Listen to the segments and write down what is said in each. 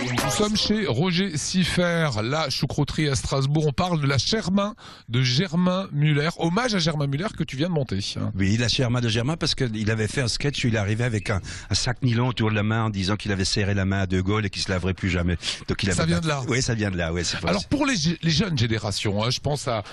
Nous sommes chez Roger Siffert, la choucroute à Strasbourg. On parle de la Sherma de Germain Muller. Hommage à Germain Muller que tu viens de monter. Oui, la Sherma de Germain, parce qu'il avait fait un sketch où il arrivait avec un sac nylon autour de la main en disant qu'il avait serré la main à De Gaulle et qu'il se laverait plus jamais. Donc Ça vient de là. Oui, ça vient de là. Ouais, alors pour les jeunes générations, je pense à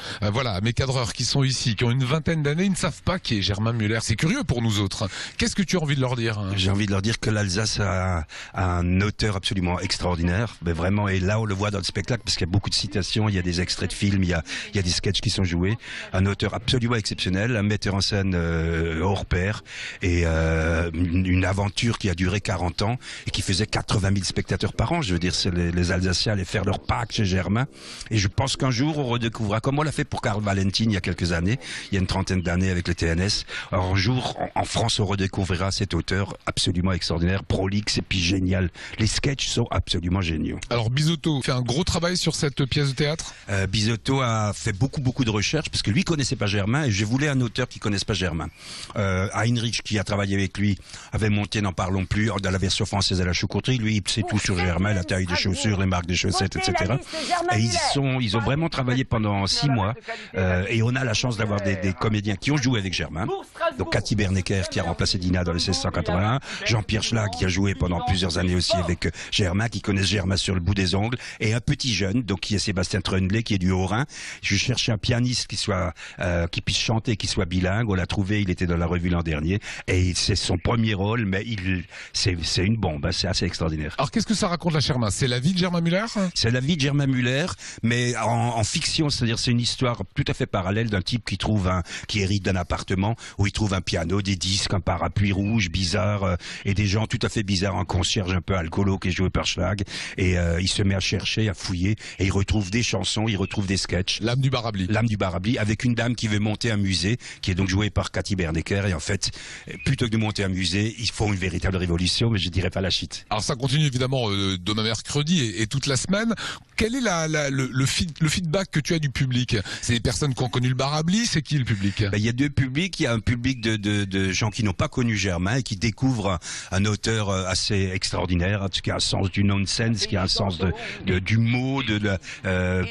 mes cadreurs qui sont ici, qui ont une vingtaine d'années, ils ne savent pas qui est Germain Muller. C'est curieux pour nous autres. Qu'est-ce que tu as envie de leur dire? J'ai envie de leur dire que l'Alsace a un auteur absolument extraordinaire, mais vraiment, et là on le voit dans le spectacle parce qu'il y a beaucoup de citations, il y a des extraits de films, il y a des sketchs qui sont joués, un auteur absolument exceptionnel, un metteur en scène hors pair, et une aventure qui a duré 40 ans et qui faisait 80 000 spectateurs par an. Je veux dire, c'est les Alsaciens allaient faire leur Pâques chez Germain, et je pense qu'un jour on redécouvrira, comme on l'a fait pour Karl Valentin il y a quelques années, il y a une trentaine d'années avec le TNS. Alors un jour en France on redécouvrira cet auteur absolument extraordinaire, prolixe et puis génial. Les sketchs sont absolument géniaux. Alors Bisotto fait un gros travail sur cette pièce de théâtre. Bisotto a fait beaucoup de recherches parce que lui connaissait pas Germain et je voulais un auteur qui connaisse pas Germain. Heinrich, qui a travaillé avec lui, avait monté N'en parlons plus dans la version française de la choucrouterie. Lui, il sait tout sur Germain, la taille des chaussures, les marques des chaussettes, etc. Et ils ont vraiment travaillé pendant 6 mois. Et on a la chance d'avoir des comédiens qui ont joué avec Germain. Donc Cathy Bernecker qui a remplacé Dina dans le 1681, Jean-Pierre Schlag qui a joué pendant plusieurs années aussi avec Germain, qui connaissent Germain sur le bout des ongles, et un petit jeune, donc qui est Sébastien Tremblay, qui est du Haut-Rhin. Je cherchais un pianiste qui puisse chanter, qui soit bilingue. On l'a trouvé, il était dans la revue l'an dernier, et c'est son premier rôle, mais c'est une bombe, c'est assez extraordinaire. Alors qu'est-ce que ça raconte la Sherma? C'est la vie de Germain Muller? C'est la vie de Germain Muller, mais en fiction, c'est-à-dire c'est une histoire tout à fait parallèle d'un type qui hérite d'un appartement où il trouve un piano, des disques, un parapluie rouge bizarre, et des gens tout à fait bizarres, un concierge un peu alcoolo qui est joué par Schlag, et il se met à chercher, à fouiller, et il retrouve des chansons, il retrouve des sketchs. L'âme du Barabli. L'âme du Barabli, avec une dame qui veut monter un musée, qui est donc jouée par Cathy Bernecker, et en fait, plutôt que de monter un musée, ils font une véritable révolution, mais je dirais pas la chute. Alors ça continue évidemment demain mercredi et toute la semaine. Quel est le feedback que tu as du public? C'est des personnes qui ont connu le Barabli, c'est qui le public? Il y a deux publics, il y a un public de gens qui n'ont pas connu Germain et qui découvrent un auteur assez extraordinaire, qui a un sens du nonsense, qui a un sens du mot,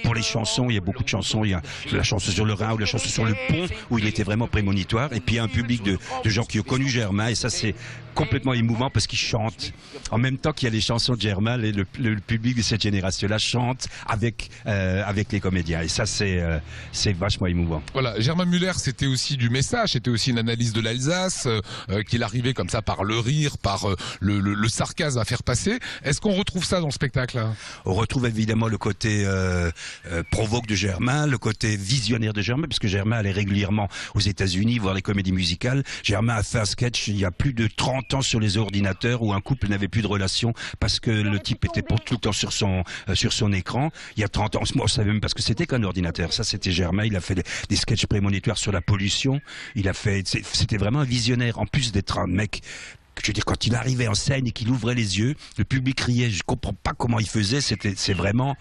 pour les chansons, il y a beaucoup de chansons, il y a la chanson sur le Rhin ou la chanson sur le pont où il était vraiment prémonitoire, et puis il y a un public de gens qui ont connu Germain, et ça c'est complètement émouvant parce qu'ils chantent en même temps qu'il y a les chansons de Germain, le public de cette génération-là chante avec les comédiens, et ça c'est vachement émouvant. Voilà, Germain Muller, c'était aussi du message, c'était aussi une analyse de l'Alsace, qu'il arrivait comme ça par le rire, par le sarcasme à faire passer. Est-ce qu'on retrouve ça dans le spectacle? On retrouve évidemment le côté provoque de Germain, le côté visionnaire de Germain, parce que Germain allait régulièrement aux États-Unis voir les comédies musicales. Germain a fait un sketch il y a plus de 30 ans sur les ordinateurs où un couple n'avait plus de relation parce que le type était pour tout le temps sur son écran. Il y a 30 ans, moi je savais même pas ce que c'était qu'un ordinateur. Ça c'était Germain, il a fait des sketchs prémonitoires sur la pollution. C'était vraiment un visionnaire, en plus d'être un mec. Je veux dire, quand il arrivait en scène et qu'il ouvrait les yeux, le public riait. Je comprends pas comment il faisait. C'est vraiment,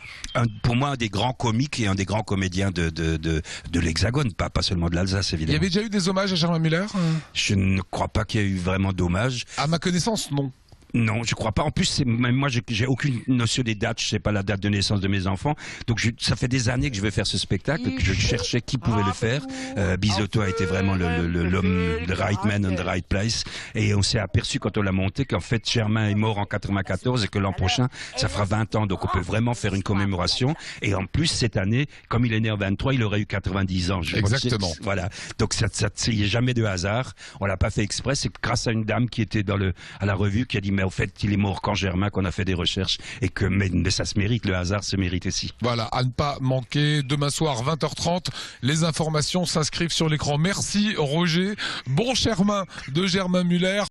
pour moi, un des grands comiques et un des grands comédiens de l'Hexagone, pas seulement de l'Alsace, évidemment. Il y avait déjà eu des hommages à Germain Muller? Je ne crois pas qu'il y ait eu vraiment d'hommages. À ma connaissance, non. Non, je crois pas. En plus, même moi, j'ai aucune notion des dates. Je sais pas la date de naissance de mes enfants. Donc, ça fait des années que je vais faire ce spectacle, que je cherchais qui pouvait le faire. Bisotto a été vraiment l'homme, the right man on the right place. Et on s'est aperçu quand on l'a monté qu'en fait, Germain est mort en 94 et que l'an prochain, ça fera 20 ans. Donc, on peut vraiment faire une commémoration. Et en plus, cette année, comme il est né en 23, il aurait eu 90 ans. Exactement. Voilà. Donc, il n'y a jamais de hasard. On l'a pas fait exprès. C'est grâce à une dame qui était à la revue qui a dit, mais au fait, il est mort quand Germain, qu'on a fait des recherches, et que mais ça se mérite, le hasard se mérite aussi. Voilà, à ne pas manquer, demain soir 20h30, les informations s'inscrivent sur l'écran. Merci Roger, bon Germain de Germain Muller.